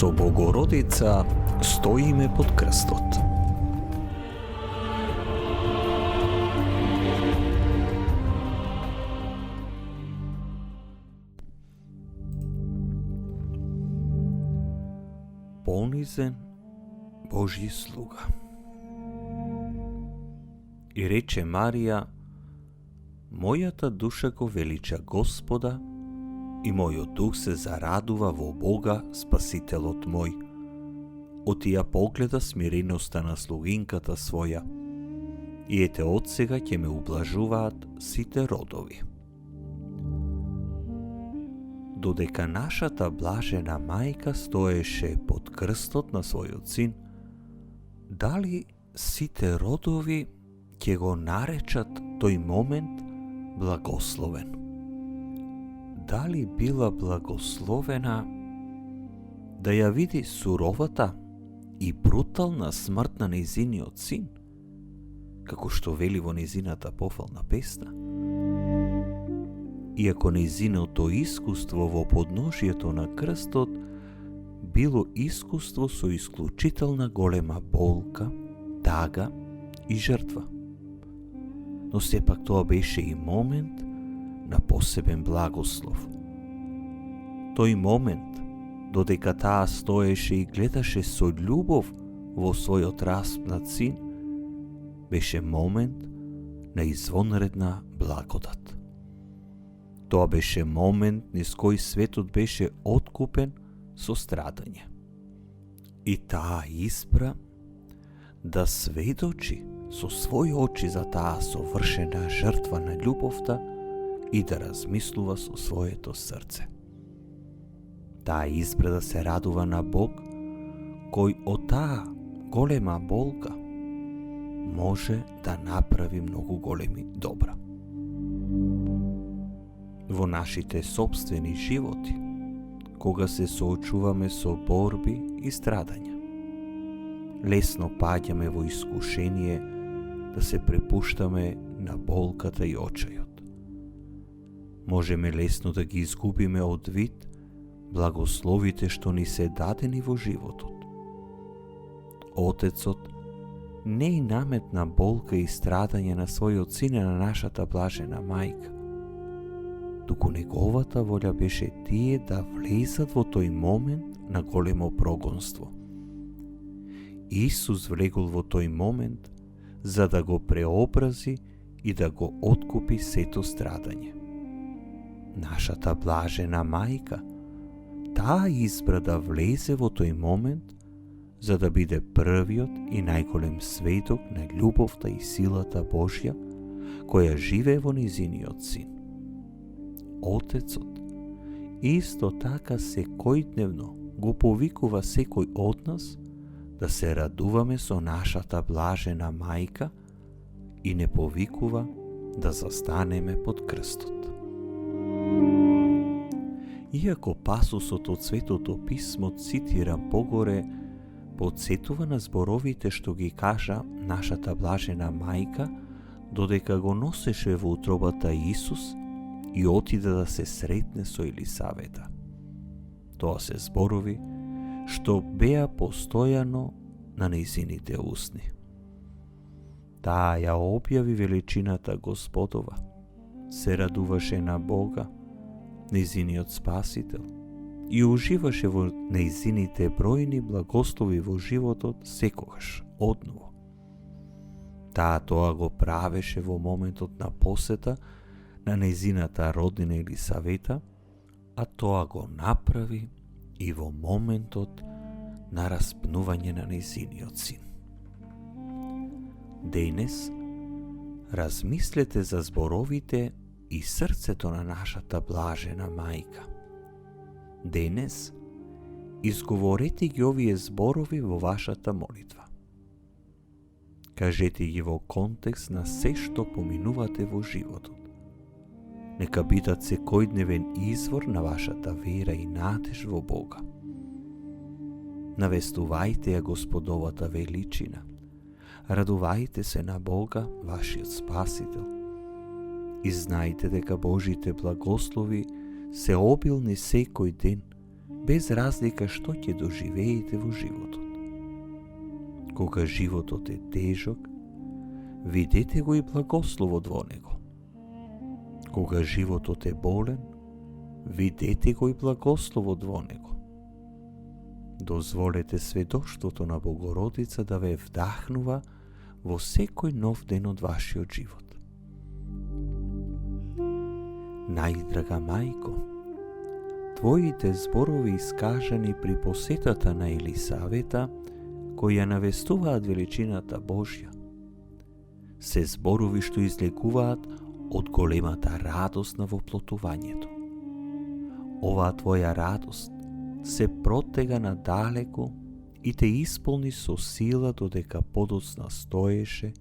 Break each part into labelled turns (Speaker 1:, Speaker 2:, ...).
Speaker 1: Со Богородица стоиме под крстот. Понизен Божji слуга. И рече Марија: мојата душа го велича Господа и мојот дух се зарадува во Бога, Спасителот мој. Отија погледа смиреноста на слугинката своја, и ете од сега ќе ме ублажуваат сите родови. Додека нашата блажена мајка стоеше под крстот на својот син, дали сите родови ќе го наречат тој момент благословен? Дали била благословена да ја види суровата и брутална смрт на нејзиниот син, како што вели во нејзината пофална песна? Иако нејзиното искуство во подножието на крстот било искуство со исклучителна голема болка, тага и жртва. Но сепак тоа беше и момент на посебен благослов. Тој момент, додека таа стоеше и гледаше со љубов во својот распнат син, беше момент на извонредна благодат. Тоа беше момент низ кој светот беше откупен со страдање. И таа избра да сведочи со своји очи за таа совршена жртва на љубовта и да размислува со своето срце. Таа избра да се радува на Бог, кој од таа голема болка може да направи многу големи добра. Во нашите собствени животи, кога се соочуваме со борби и страдања, лесно паѓаме во искушение да се препуштаме на болката и очајот. Можеме лесно да ги изгубиме од вид благословите што ни се дадени во животот. Отецот не и наметна болка и страдање на својот син на нашата блажена мајка, туку неговата волја беше тие да влезат во тој момент на големо прогонство. Исус влегол во тој момент за да го преобрази и да го откупи сето страдање. Нашата блажена мајка, таа избра да влезе во тој момент за да биде првиот и најголем сведок на љубовта и силата Божја која живее во нејзиниот син. Отецот исто така секојдневно го повикува секој од нас да се радуваме со нашата блажена мајка и не повикува да застанеме под крстот. Иако пасусот од Светото писмо цитирам погоре потсетува на зборовите што ги кажа нашата блажена мајка додека го носеше во утробата Исус и отиде да се сретне со Елисавета. Тоа се зборови што беа постојано на нејзините усни. Таа ја објави величината Господова, се радуваше на Бога, нејзиниот Спасител, и уживаше во нејзините бројни благослови во животот секогаш, одново. Таа тоа го правеше во моментот на посета на нејзината роднина Елисавета, а тоа го направи и во моментот на распнување на нејзиниот син. Денес размислете за зборовите и срцето на нашата блажена мајка. Денес изговорете ги овие зборови во вашата молитва. Кажете ги во контекст на се што поминувате во животот. Нека бидат секојдневен извор на вашата вера и надеж во Бога. Навестувајте ја Господовата величина. Радувајте се на Бога, вашиот Спасител. И знајте дека Божите благослови се обилни секој ден без разлика што ќе доживеете во животот. Кога животот е тежок, видете го и благословот во него. Кога животот е болен, видете го и благословот во него. Дозволете сведоштвото на Богородица да ве вдахнува во секој нов ден од вашиот живот. Најдрага мајко, твоите зборови искажани при посетата на Елисавета, кои ја навестуваат величината Божја, се зборови што излегуваат од големата радост на воплотувањето. Оваа твоја радост се протега надалеку и те исполни со сила додека подоцна стоеше,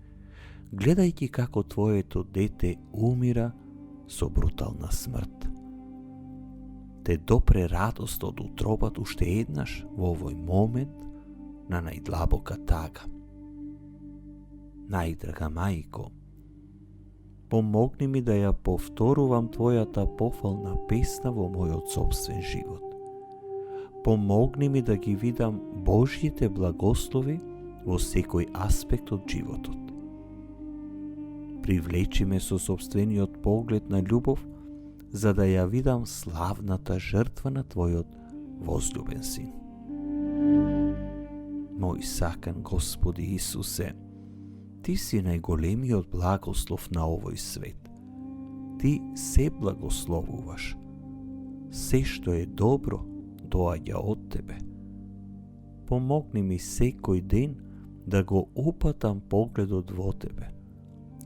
Speaker 1: гледајќи како твоето дете умира со брутална смрт. Те допре радост од утробат уште еднаш во овој момент на најдлабока тага. Најдрага мајко, помогни ми да ја повторувам твојата пофална песна во мојот сопствен живот. Помогни ми да ги видам Божјите благослови во секој аспект од животот. Привлечи ме со сопствениот поглед на љубов, за да ја видам славната жртва на твојот возлюбен син. Мој сакан Господи Исусе, Ти си најголемиот благослов на овој свет. Ти се благословуваш. Се што е добро доаѓа од Тебе. Помогни ми секој ден да го упатам погледот во Тебе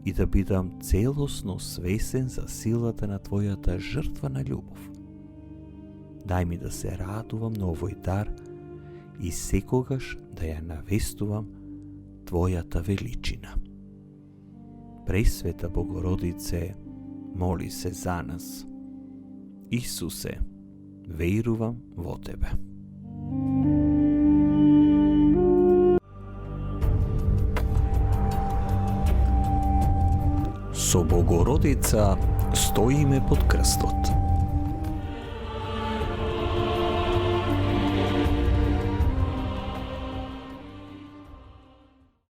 Speaker 1: и да бидам целосно свесен за силата на Твојата жртва на љубов. Дај ми да се радувам на овој дар и секогаш да ја навестувам Твојата величина. Пресвета Богородице, моли се за нас. Исусе, верувам во Тебе. Со Богородица стоиме под крстот.